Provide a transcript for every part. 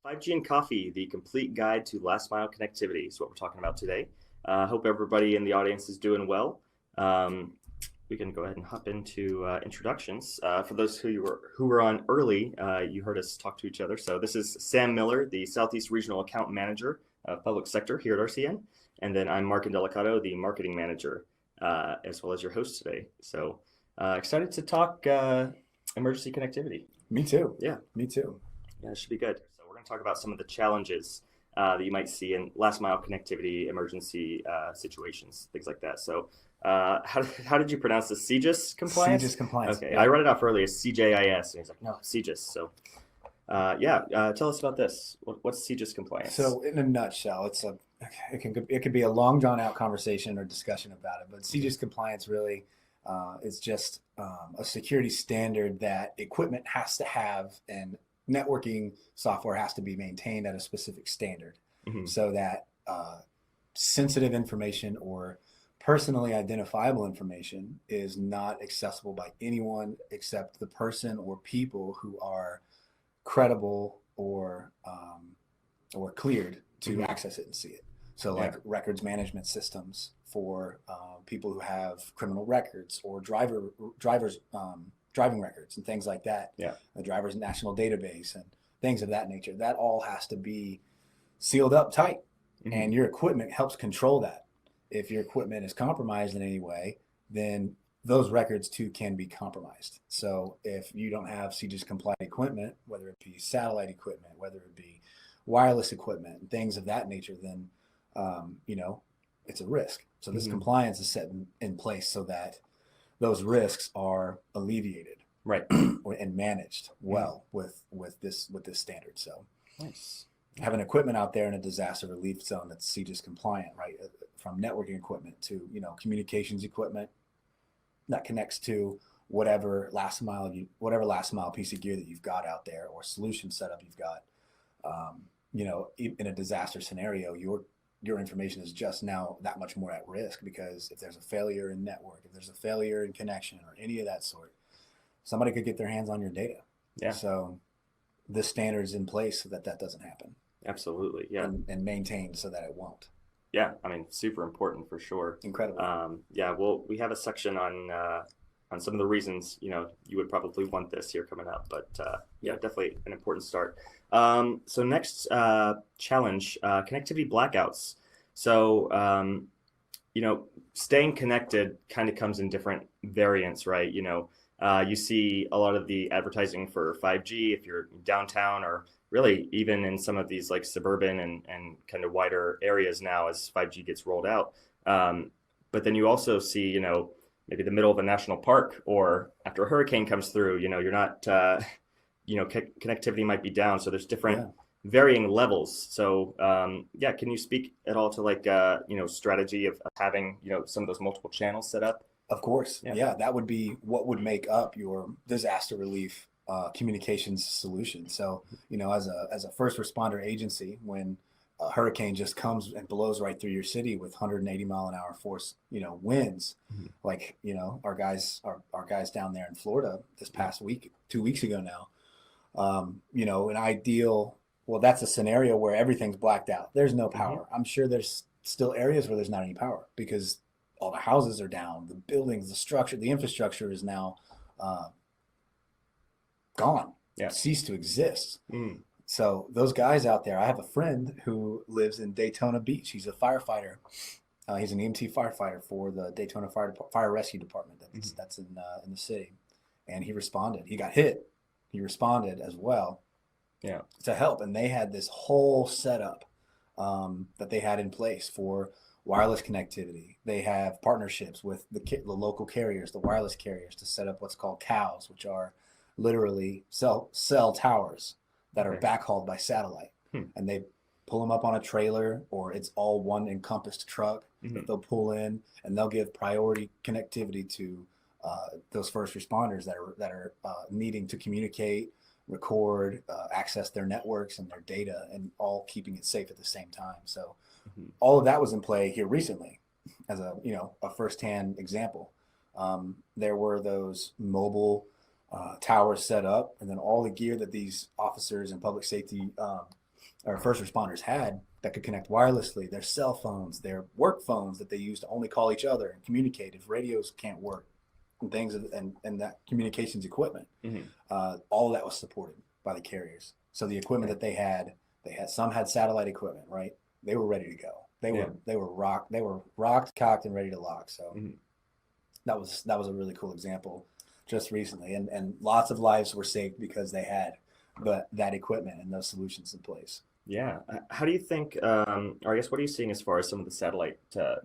5G and Coffee, the complete guide to last mile connectivity is what we're talking about today. Hope everybody in the audience is doing well. Um, we can go ahead and hop into introductions. For those who were on early, you heard us talk to each other. So this is Sam Miller, the Southeast Regional Account Manager of Public Sector here at RCN, and then I'm Mark Indelicato, the Marketing Manager, as well as your host today. So excited to talk emergency connectivity. Me too. Yeah. Me too. Yeah, it should be good. So we're going to talk about some of the challenges that you might see in last mile connectivity, emergency situations, things like that. So how did you pronounce this? CGIS compliance? CGIS compliance. Okay, Yeah. I read it off earlier, CJIS, and he's like, no, CGIS. So tell us about this. What's CGIS compliance? So in a nutshell, it could be a long drawn out conversation or discussion about it, but CGIS compliance really is just a security standard that equipment has to have, and networking software has to be maintained at a specific standard, so that sensitive information or personally identifiable information is not accessible by anyone except the person or people who are credible or cleared to access it and see it. So like records management systems for people who have criminal records or drivers driving records and things like that. Yeah. The driver's national database and things of that nature. That all has to be sealed up tight, and your equipment helps control that. If your equipment is compromised in any way, then those records too can be compromised. So if you don't have CGIS compliant equipment, whether it be satellite equipment, whether it be wireless equipment, and things of that nature, then it's a risk. So this compliance is set in place so that those risks are alleviated, right, and managed well with this standard. So nice. Having equipment out there in a disaster relief zone that's CGIS compliant, right, from networking equipment to communications equipment that connects to whatever last mile piece of gear that you've got out there or solution setup you've got. In a disaster scenario, your information is just now that much more at risk, because if there's a failure in network, if there's a failure in connection or any of that sort, somebody could get their hands on your data. Yeah. So this standard is in place so that doesn't happen. Absolutely. Yeah. And maintained so that it won't. Yeah. I mean, super important for sure. Incredible. Well, we have a section on some of the reasons, you would probably want this here coming up, but definitely an important start. So next challenge, connectivity blackouts. So, staying connected kind of comes in different variants, right? You see a lot of the advertising for 5G if you're downtown, or really even in some of these like suburban and kind of wider areas now as 5G gets rolled out. But then you also see, maybe the middle of a national park, or after a hurricane comes through, you're not, connectivity might be down. So there's different varying levels. So can you speak at all to like, strategy of having, some of those multiple channels set up? Of course. Yeah, that would be what would make up your disaster relief communications solution. So, as a first responder agency, when a hurricane just comes and blows right through your city with 180 mile an hour force, winds, like, our guys down there in Florida this past week, 2 weeks ago now, an ideal, well, that's a scenario where everything's blacked out. There's no power. I'm sure there's still areas where there's not any power because all the houses are down, the buildings, the structure, the infrastructure is now gone, ceased to exist. So those guys out there, I have a friend who lives in Daytona Beach. He's a firefighter. He's an EMT firefighter for the Daytona Fire Rescue Department that's in the city. And he responded. He got hit. He responded as well to help. And they had this whole setup that they had in place for wireless connectivity. They have partnerships with the local carriers, the wireless carriers, to set up what's called COWs, which are literally cell towers that are backhauled by satellite. And they pull them up on a trailer, or it's all one encompassed truck that they'll pull in, and they'll give priority connectivity to those first responders that are needing to communicate, record, access their networks and their data, and all keeping it safe at the same time. So all of that was in play here recently as a firsthand example. There were those mobile towers set up, and then all the gear that these officers and public safety or first responders had that could connect wirelessly, their cell phones, their work phones that they use to only call each other and communicate if radios can't work and things, and that communications equipment, all of that was supported by the carriers. So the equipment that they had some had satellite equipment, right? They were ready to go. They were rocked, cocked, and ready to lock. So that was a really cool example just recently, and lots of lives were saved because they had that equipment and those solutions in place. Yeah. How do you think, or I guess, what are you seeing as far as some of the satellite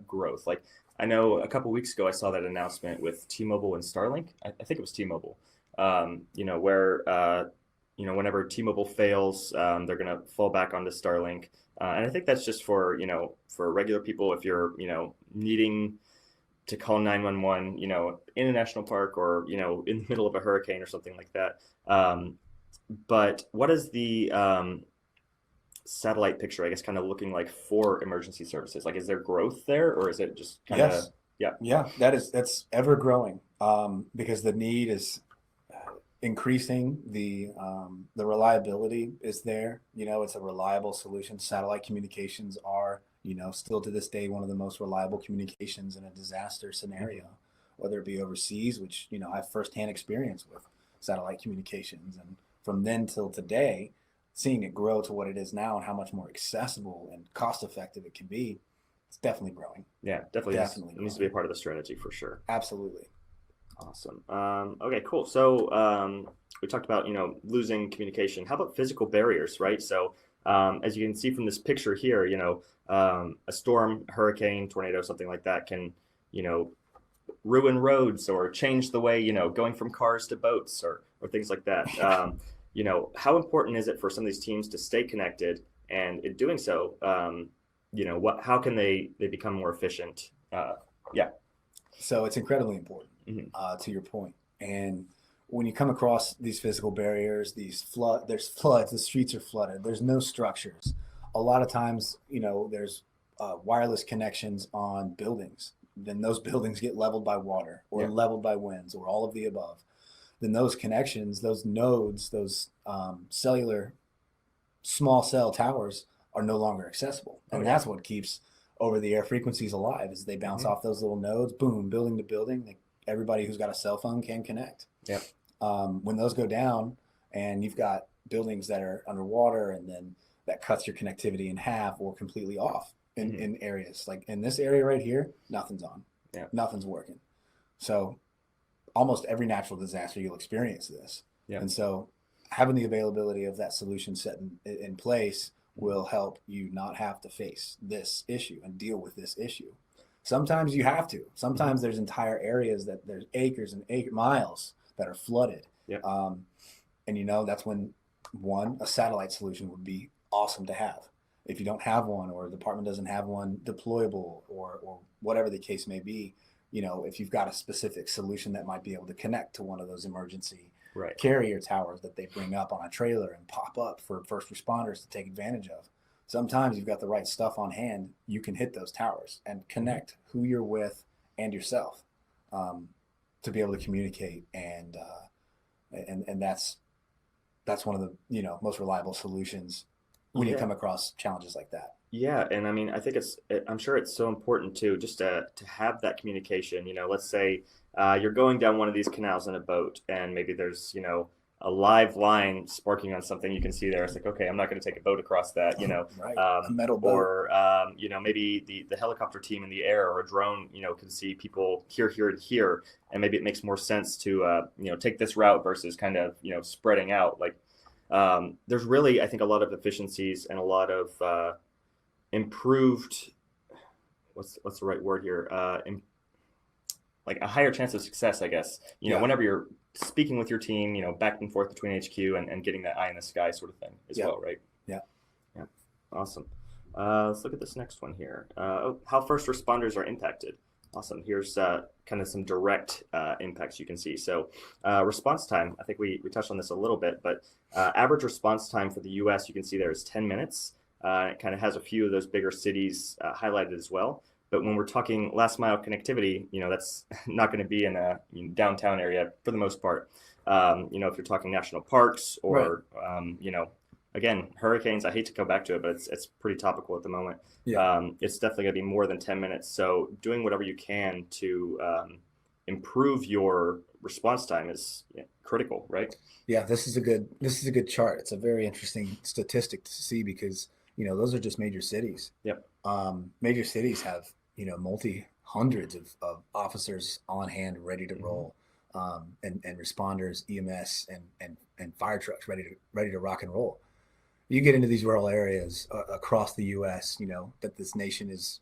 growth? Like, I know a couple weeks ago I saw that announcement with T-Mobile and Starlink. I think it was T-Mobile. Where whenever T-Mobile fails, they're going to fall back onto Starlink. And I think that's just for regular people if you're needing to call 911, in a national park or in the middle of a hurricane or something like that. But what is the satellite picture, I guess, kind of looking like for emergency services? Like, is there growth there, or is it just kind of? Yes. Yeah, that's ever growing, because the need is increasing. The reliability is there. It's a reliable solution. Satellite communications are, still to this day, one of the most reliable communications in a disaster scenario, whether it be overseas, which, I have firsthand experience with satellite communications. And from then till today, seeing it grow to what it is now and how much more accessible and cost effective it can be, it's definitely growing. Yeah, definitely. It needs to be a part of the strategy for sure. Absolutely. Awesome. Okay, cool. So we talked about, losing communication. How about physical barriers, right? So as you can see from this picture here, a storm, hurricane, tornado, something like that can, ruin roads or change the way, going from cars to boats or things like that. How important is it for some of these teams to stay connected? And in doing so, how can they become more efficient? So it's incredibly important, to your point. And when you come across these physical barriers, there's floods, the streets are flooded, there's no structures. A lot of times, there's wireless connections on buildings. Then those buildings get leveled by water or leveled by winds or all of the above. Then those connections, those nodes, those cellular small cell towers are no longer accessible. And that's what keeps over-the-air frequencies alive, is they bounce off those little nodes, boom, building to building. Everybody who's got a cell phone can connect. Yep. When those go down and you've got buildings that are underwater, and then that cuts your connectivity in half or completely off in areas. Like in this area right here, nothing's on. Yeah. Nothing's working. So almost every natural disaster, you'll experience this. Yeah. And so having the availability of that solution set in place will help you not have to face this issue and deal with this issue. Sometimes you have to. Sometimes there's entire areas that there's acres and miles that are flooded. Yep. And that's when a satellite solution would be awesome to have. If you don't have one, or the department doesn't have one deployable, or whatever the case may be, if you've got a specific solution that might be able to connect to one of those emergency carrier towers that they bring up on a trailer and pop up for first responders to take advantage of. Sometimes you've got the right stuff on hand, you can hit those towers and connect who you're with and yourself, to be able to communicate, and that's one of the most reliable solutions when you come across challenges like that. Yeah, and I mean, I think I'm sure it's so important too, just to have that communication. Let's say you're going down one of these canals in a boat, and maybe there's a live line sparking on something you can see there. It's like, okay, I'm not going to take a boat across that, right. A metal boat. Or maybe the helicopter team in the air or a drone, can see people here, and here, and maybe it makes more sense to take this route versus kind of spreading out. Like there's really, I think, a lot of efficiencies and a lot of improved, what's the right word here? Like a higher chance of success, I guess. Whenever you're speaking with your team, back and forth between HQ and getting that eye in the sky sort of thing as well, right? Yeah. Yeah. Awesome. Let's look at this next one here. How first responders are impacted. Awesome. Here's kind of some direct impacts you can see. So response time, I think we touched on this a little bit, but average response time for the U.S. you can see there is 10 minutes. It kind of has a few of those bigger cities highlighted as well. But when we're talking last mile connectivity, that's not going to be in a downtown area for the most part. If you're talking national parks or, again, hurricanes, I hate to go back to it, but it's pretty topical at the moment. Yeah. It's definitely going to be more than 10 minutes. So doing whatever you can to improve your response time is critical, right? Yeah, this is a good chart. It's a very interesting statistic to see because, those are just major cities. Yep. Major cities have, multi hundreds of officers on hand ready to roll, and responders, EMS and fire trucks ready to rock and roll. You get into these rural areas across the U.S., that this nation is,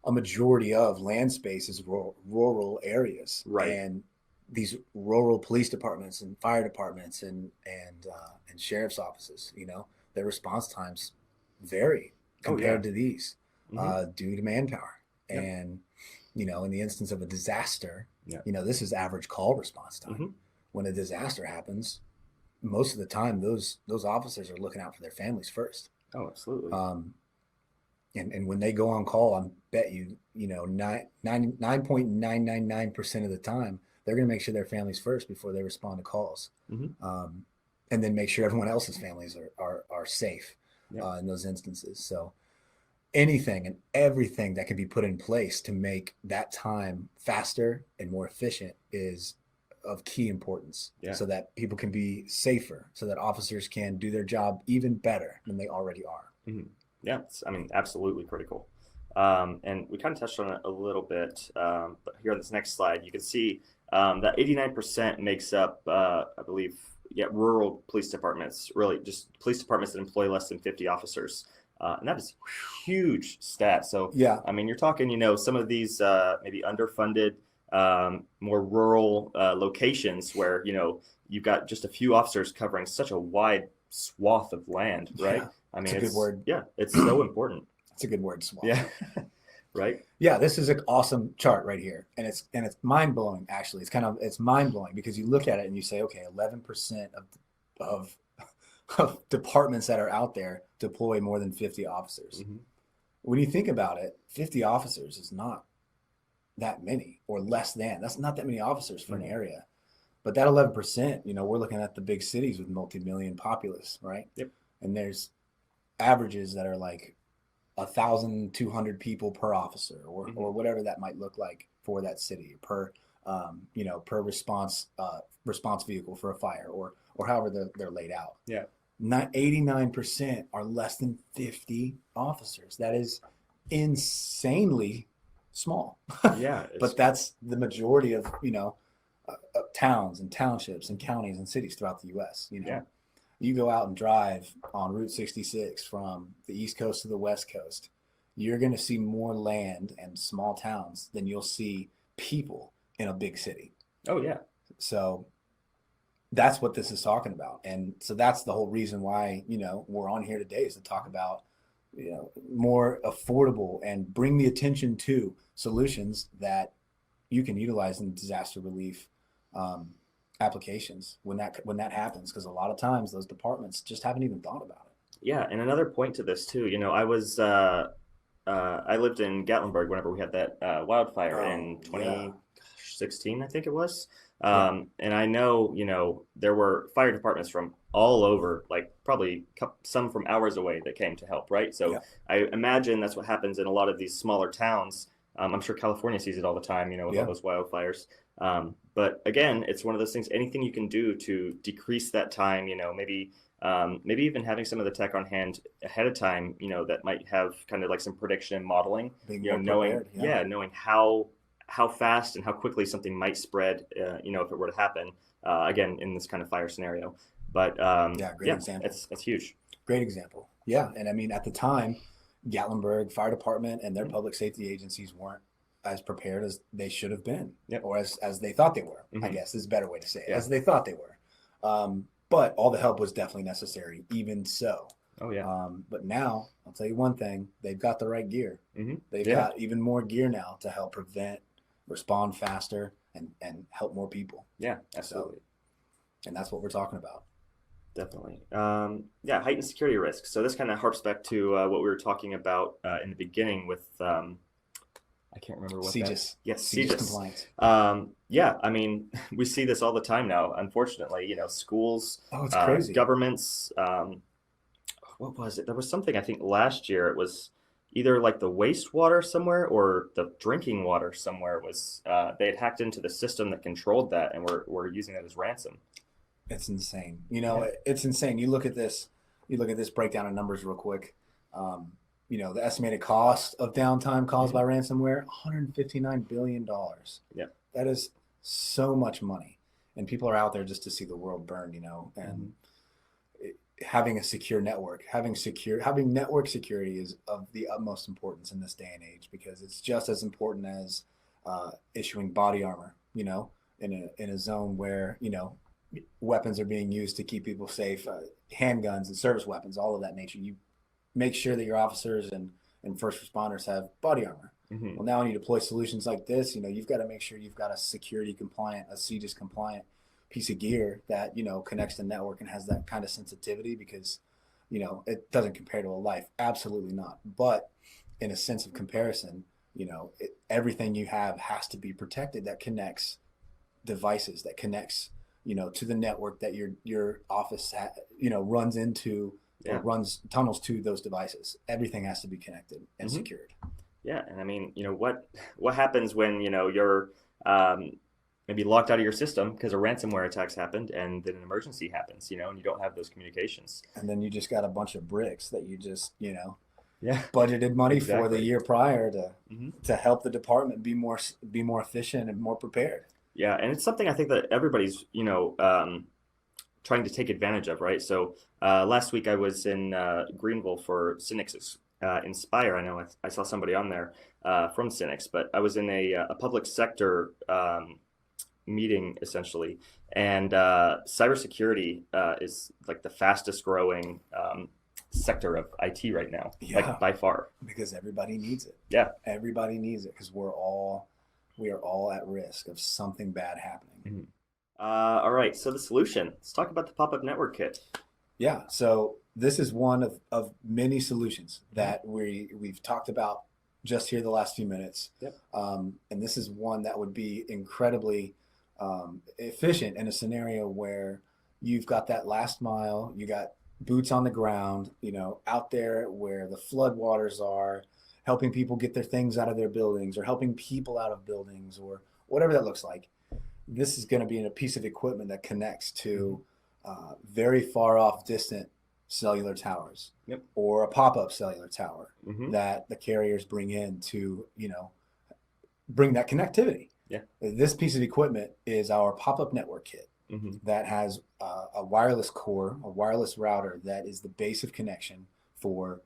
a majority of land space is rural areas. Right. And these rural police departments and fire departments and sheriff's offices, their response times vary compared to these due to manpower. Yep. And, in the instance of a disaster, Yep. This is average call response time. Mm-hmm. When a disaster happens, most of the time those officers are looking out for their families first. Oh, absolutely. And when they go on call, I bet you, 9.999% of the time, they're going to make sure their families first before they respond to calls. And then make sure everyone else's families are safe in those instances. So anything and everything that can be put in place to make that time faster and more efficient is of key importance, so that people can be safer, so that officers can do their job even better than they already are. Yeah, absolutely critical. And we kind of touched on it a little bit, but here on this next slide, you can see that 89% makes up, I believe, rural police departments, really just police departments that employ less than 50 officers. And that is a huge stat. So, you're talking, some of these maybe underfunded, more rural locations where, you've got just a few officers covering such a wide swath of land, right? It's a good word. Yeah, it's so important. It's a good word, swath. Yeah. Right. Yeah, this is an awesome chart right here, and it's mind blowing. Actually, it's mind blowing because you look at it and you say, okay, 11% of departments that are out there deploy more than 50 officers. When you think about it, 50 officers is not that many, or less than. That's not that many officers for an area. But that 11%, we're looking at the big cities with multi-million populace, right? Yep. And there's averages that are like 1,200 people per officer, or whatever that might look like for that city, per response vehicle for a fire, or however they're laid out. Yeah. 89% are less than 50 officers. That is insanely small. Yeah. But that's the majority of, towns and townships and counties and cities throughout the U.S. You go out and drive on Route 66 from the East Coast to the West Coast, you're going to see more land and small towns than you'll see people in a big city. Oh, yeah. So that's what this is talking about. And so that's the whole reason why, we're on here today, is to talk about, more affordable and bring the attention to solutions that you can utilize in disaster relief applications when that happens, because a lot of times those departments just haven't even thought about it. Yeah, and another point to this too, I lived in Gatlinburg whenever we had that wildfire in 2016, I think it was. And I know, there were fire departments from all over, like probably some from hours away that came to help, right? So I imagine that's what happens in a lot of these smaller towns. I'm sure California sees it all the time, with all those wildfires. But again, it's one of those things, anything you can do to decrease that time, maybe even having some of the tech on hand ahead of time, that might have kind of like some prediction and modeling, knowing how fast and how quickly something might spread, if it were to happen, again, in this kind of fire scenario. But great example. It's huge. Great example. Yeah. And at the time, Gatlinburg Fire Department and their public safety agencies weren't as prepared as they should have been, or as they thought they were, I guess is a better way to say it, as they thought they were. But all the help was definitely necessary, even so. Oh, yeah. But now, I'll tell you one thing, they've got the right gear. They've got even more gear now to help prevent, respond faster, and help more people. Yeah, absolutely. And that's what we're talking about. Definitely. Heightened security risks. So this kind of harps back to what we were talking about in the beginning with, I can't remember what CJIS. Yes, CJIS compliance. We see this all the time now, unfortunately. Schools, it's crazy. Governments, what was it? There was something I think last year. It was either like the wastewater somewhere or the drinking water somewhere was they had hacked into the system that controlled that and were using that as ransom. It's insane. Yeah. It's insane. You look at this breakdown of numbers real quick. Um, the estimated cost of downtime caused by ransomware, $159 billion. Yeah. That is so much money. And people are out there just to see the world burn, and having a secure network, having network security is of the utmost importance in this day and age, because it's just as important as issuing body armor, in a zone where, weapons are being used to keep people safe, handguns and service weapons, all of that nature. You make sure that your officers and first responders have body armor. Well, now when you deploy solutions like this, you've got to make sure you've got a security compliant, a CJIS compliant piece of gear that, connects the network and has that kind of sensitivity, because, it doesn't compare to a life. Absolutely not. But in a sense of comparison, everything you have has to be protected that connects devices, that connects, to the network that your office, runs into, or runs tunnels to those devices. Everything has to be connected and secured. Yeah, and I mean, what happens when you're maybe locked out of your system because a ransomware attack's happened, and then an emergency happens, and you don't have those communications. And then you just got a bunch of bricks that you just, Yeah, budgeted money exactly. for the year prior to help the department be more efficient and more prepared. Yeah, and it's something I think that everybody's trying to take advantage of, right? So last week I was in Greenville for Cynics Inspire. I know I saw somebody on there from Cynics, but I was in a public sector meeting essentially, and cybersecurity is like the fastest growing sector of IT right now, like by far. Because everybody needs it. Yeah, everybody needs it, because we are all at risk of something bad happening. All right, so the solution. Let's talk about the pop-up network kit. Yeah, so this is one of many solutions that we've talked about just here the last few minutes. Yep. And this is one that would be incredibly efficient in a scenario where you've got that last mile, you got boots on the ground, out there where the floodwaters are, helping people get their things out of their buildings, or helping people out of buildings, or whatever that looks like. This is going to be in a piece of equipment that connects to very far off distant cellular towers, or a pop-up cellular tower that the carriers bring in to, bring that connectivity. Yeah. This piece of equipment is our pop-up network kit that has a wireless core, a wireless router that is the base of connection for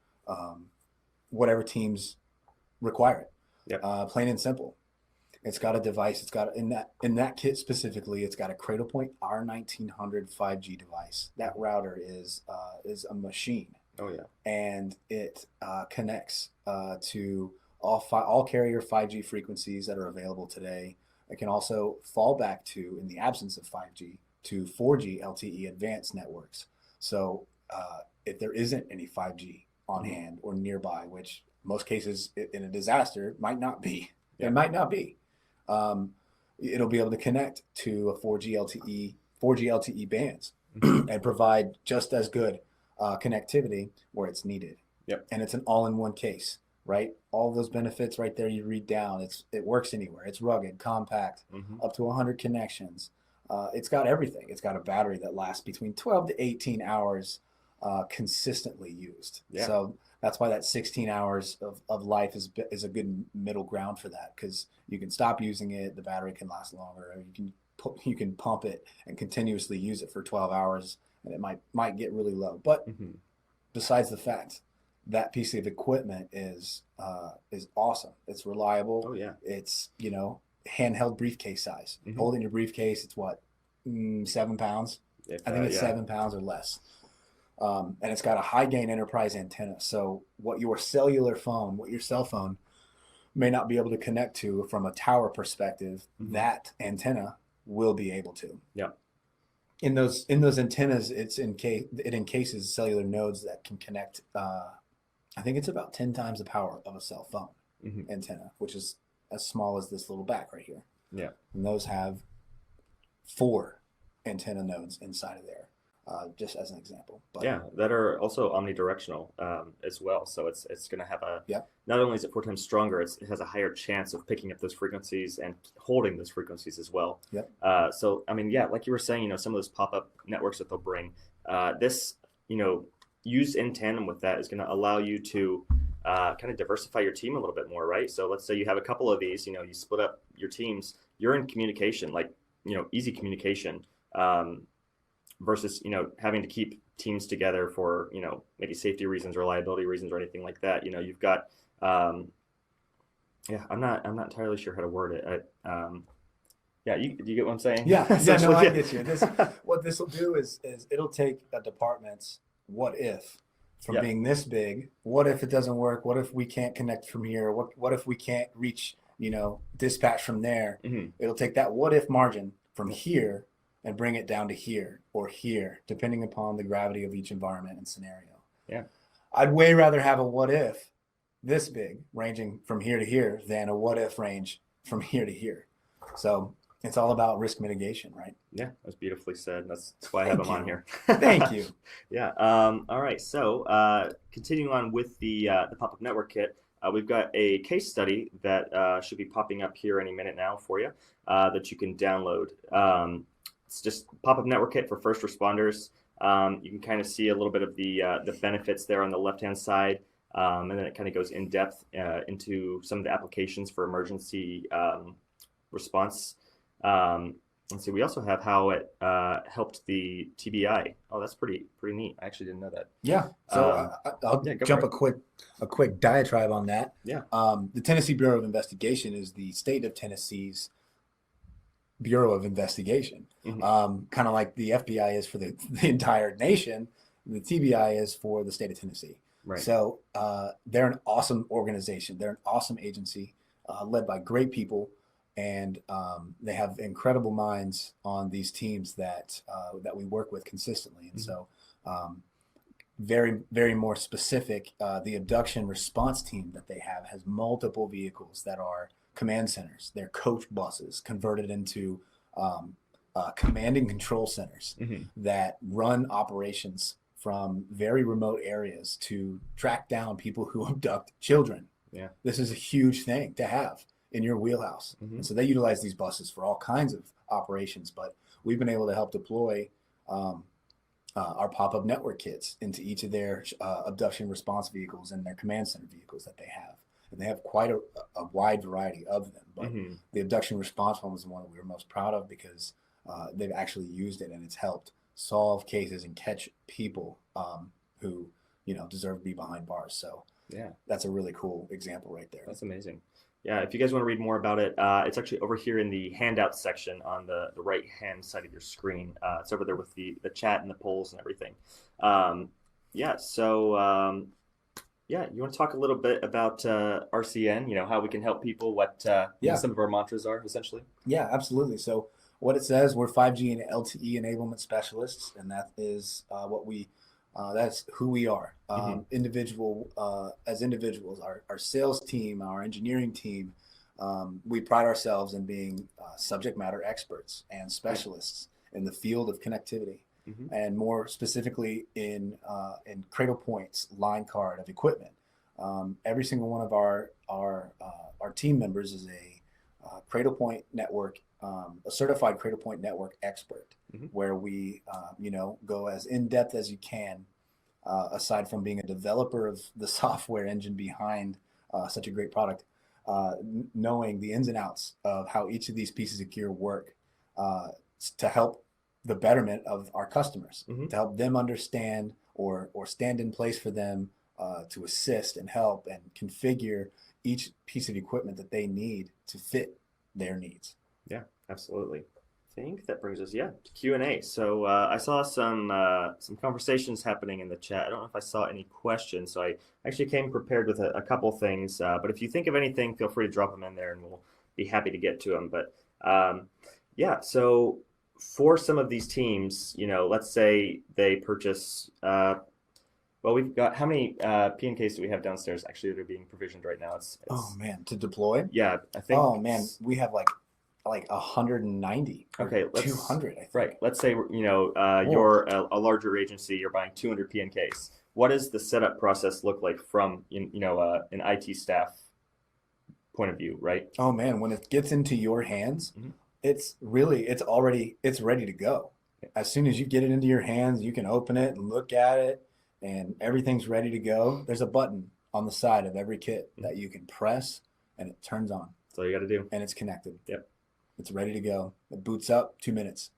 whatever teams require it. Yep. Plain and simple. It's got a device. It's got in that kit specifically, it's got a Cradlepoint R1900 5G device. That router is a machine. Oh yeah. And it connects to all carrier 5G frequencies that are available today. It can also fall back to, in the absence of 5G, to 4G LTE advanced networks. So if there isn't any 5G on hand or nearby, which most cases in a disaster might not be, there might not be. It'll be able to connect to a 4G LTE bands and provide just as good connectivity where it's needed. Yep. And it's an all-in-one case, right? All of those benefits right there you read down. It works anywhere. It's rugged, compact, up to 100 connections. It's got everything. It's got a battery that lasts between 12 to 18 hours consistently used. Yeah. So that's why that 16 hours of life is a good middle ground for that, because you can stop using it, the battery can last longer, or you can pump it and continuously use it for 12 hours, and it might get really low. But besides the fact, that piece of equipment is awesome. It's reliable. Oh yeah. It's handheld briefcase size. Hold in your briefcase. It's what, 7 pounds? I think it's 7 pounds or less. And it's got a high gain enterprise antenna. So what your cell phone may not be able to connect to from a tower perspective, that antenna will be able to. Yeah. In those antennas, it encases cellular nodes that can connect. I think it's about 10 times the power of a cell phone antenna, which is as small as this little back right here. Yeah. And those have 4 antenna nodes inside of there. just as an example. But Yeah, that are also omnidirectional as well. So it's going to have a yeah, not only is it 4 times stronger, it has a higher chance of picking up those frequencies and holding those frequencies as well. yep, So I mean, yeah, like you were saying, some of those pop-up networks that they'll bring, this used in tandem with that is going to allow you to kind of diversify your team a little bit more, right? So let's say you have a couple of these, you split up your teams, you're in communication, like easy communication. Versus having to keep teams together for maybe safety reasons, reliability reasons, or anything like that. You've got yeah, I'm not entirely sure how to word it. Yeah, do you get what I'm saying? yeah, yeah. No, Essentially, I yeah. get you. What this will do is it'll take a department's what if from Yeah. being this big. What if it doesn't work? What if we can't connect from here? What if we can't reach dispatch from there? Mhm. It'll take that what if margin from here and bring it down to here or here, depending upon the gravity of each environment and scenario. Yeah. I'd way rather have a what if this big, ranging from here to here, than a what if range from here to here. So it's all about risk mitigation, right? Yeah, that was beautifully said. That's why I have Thank them on you. here. Thank you. Yeah. All right. So continuing on with the pop-up network kit, we've got a case study that should be popping up here any minute now for you that you can download. It's just pop-up network kit for first responders. You can kind of see a little bit of the benefits there on the left-hand side, and then it kind of goes in depth into some of the applications for emergency response. Let's see. We also have how it helped the TBI. Oh, that's pretty neat. I actually didn't know that. Yeah. So I'll yeah, go jump for a quick diatribe on that. Yeah. The Tennessee Bureau of Investigation is the state of Tennessee's Bureau of Investigation. Mhm. Kind of like the FBI is for the entire nation, the TBI is for the state of Tennessee. Right. So they're an awesome organization. They're an awesome agency led by great people, and they have incredible minds on these teams that we work with consistently. And so very, very more specific, the abduction response team that they have has multiple vehicles that are command centers. They're coach buses converted into command and control centers that run operations from very remote areas to track down people who abduct children. Yeah. This is a huge thing to have in your wheelhouse. And so they utilize these buses for all kinds of operations, but we've been able to help deploy our pop-up network kits into each of their abduction response vehicles and their command center vehicles that they have. And they have quite a wide variety of them, but the abduction response one was the one that we were most proud of because they've actually used it and it's helped solve cases and catch people who deserve to be behind bars. So yeah, that's a really cool example right there. That's amazing. Yeah, if you guys want to read more about it, it's actually over here in the handout section on the right-hand side of your screen. It's over there with the chat and the polls and everything. Yeah, so yeah, you want to talk a little bit about RCN, how we can help people, what some of our mantras are, essentially? Yeah, absolutely. So what it says, we're 5G and LTE enablement specialists, and that is that's who we are. As individuals, our sales team, our engineering team, we pride ourselves in being subject matter experts and specialists in the field of connectivity, and more specifically in cradle points line card of equipment. Every single one of our team members is a cradle point network, a certified cradle point network expert, where we go as in depth as you can. Aside from being a developer of the software engine behind such a great product, knowing the ins and outs of how each of these pieces of gear work to help the betterment of our customers, to help them understand or stand in place for them to assist and help and configure each piece of equipment that they need to fit their needs. Yeah, absolutely. I think that brings us, to Q&A. So I saw some conversations happening in the chat. I don't know if I saw any questions, so I actually came prepared with a couple things. But if you think of anything, feel free to drop them in there, and we'll be happy to get to them. But yeah, so for some of these teams, let's say they purchase. Well, we've got how many P&Ks do we have downstairs actually that are being provisioned right now? It's oh man, to deploy? Yeah, I think. Oh man, we have like like 190 or Okay, 200, I think. right. Let's say More. you're a larger agency. You're buying 200 PNKs. What does the setup process look like from an IT staff point of view, right? Oh man, when it gets into your hands, Mhm. it's ready to go. As soon as you get it into your hands, you can open it and look at it, and everything's ready to go. There's a button on the side of every kit that you can press, and it turns on, That's all you got to do. and it's connected. Yep. It's ready to go. It boots up 2 minutes,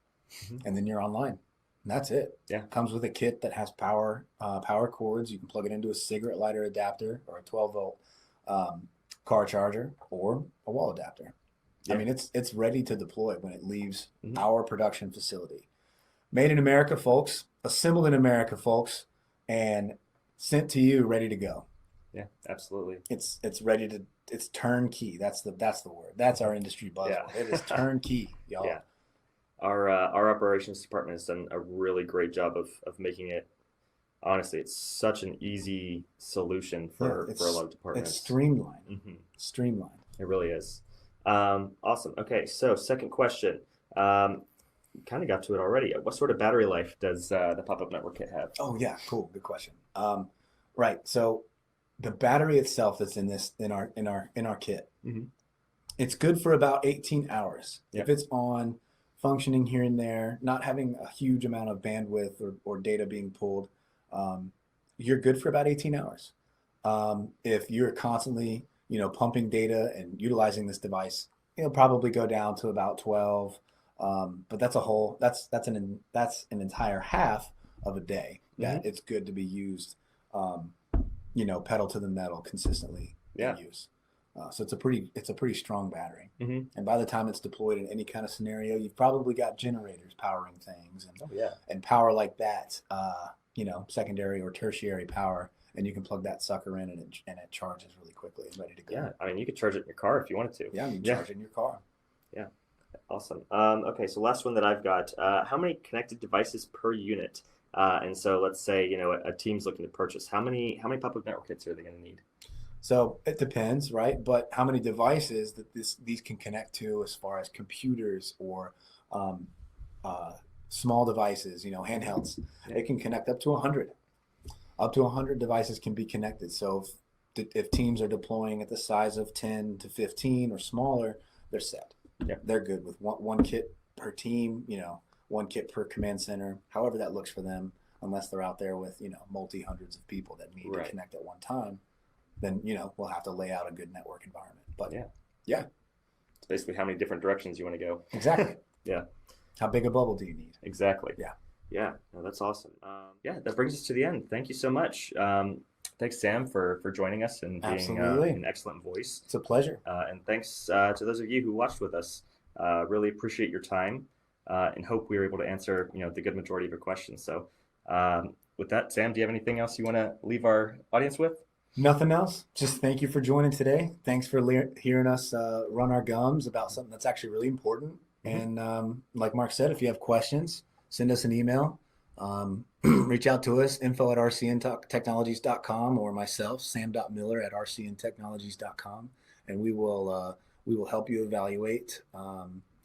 and then you're online. And that's it. Yeah. Comes with a kit that has power cords. You can plug it into a cigarette lighter adapter or a 12-volt car charger or a wall adapter. Yeah. I mean, it's ready to deploy when it leaves our production facility. Made in America, folks. Assembled in America, folks, and sent to you, ready to go. Yeah, absolutely. It's ready to. It's turnkey. That's the word. That's our industry buzzword. Yeah. It is turnkey, y'all. Yeah. Our operations department has done a really great job of making it. Honestly, it's such an easy solution for a lot of departments. It's streamlined. Mm-hmm. Streamlined. It really is. Awesome. Okay, so second question. Kind of got to it already. What sort of battery life does the pop-up network kit have? Oh yeah, cool. Good question. Right. So the battery itself that's in our kit, it's good for about 18 hours. Yep. If it's on, functioning here and there, not having a huge amount of bandwidth or data being pulled, you're good for about 18 hours. If you're constantly, pumping data and utilizing this device, it'll probably go down to about 12. But that's an entire half of a day that it's good to be used, pedal to the metal consistently in use. So it's a pretty strong battery. And by the time it's deployed in any kind of scenario, you've probably got generators powering things and power like that, secondary or tertiary power, and you can plug that sucker in and it charges really quickly and ready to go. Yeah, I mean, you could charge it in your car if you wanted to. Yeah, you can charge it in your car. Yeah, awesome. Okay, so last one that I've got. How many connected devices per unit? And so let's say a team's looking to purchase. How many pop-up network kits are they going to need? So it depends, right? But how many devices that these can connect to, as far as computers or small devices, handhelds, it can connect up to 100. Up to 100 devices can be connected. So if teams are deploying at the size of 10 to 15 or smaller, they're set. Yep. They're good with one kit per team, one kit per command center, however that looks for them, unless they're out there with, multi-hundreds of people that need to connect at one time. Then, we'll have to lay out a good network environment. But yeah. It's basically how many different directions you want to go. Exactly. Yeah. How big a bubble do you need? Exactly. Yeah. Yeah. No, that's awesome. That brings us to the end. Thank you so much. Thanks, Sam, for joining us and being an excellent voice. It's a pleasure. And thanks to those of you who watched with us. Really appreciate your time and hope we were able to answer, the good majority of your questions. So with that, Sam, do you have anything else you want to leave our audience with? Nothing else. Just thank you for joining today. Thanks for hearing us run our gums about something that's actually really important. And like Mark said, if you have questions, send us an email. Reach out to us, info@rcntechnologies.com, or myself, sam.miller@rcntechnologies.com, and we will help you evaluate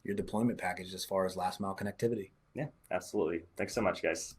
your deployment package as far as last mile connectivity. Yeah, absolutely. Thanks so much, guys.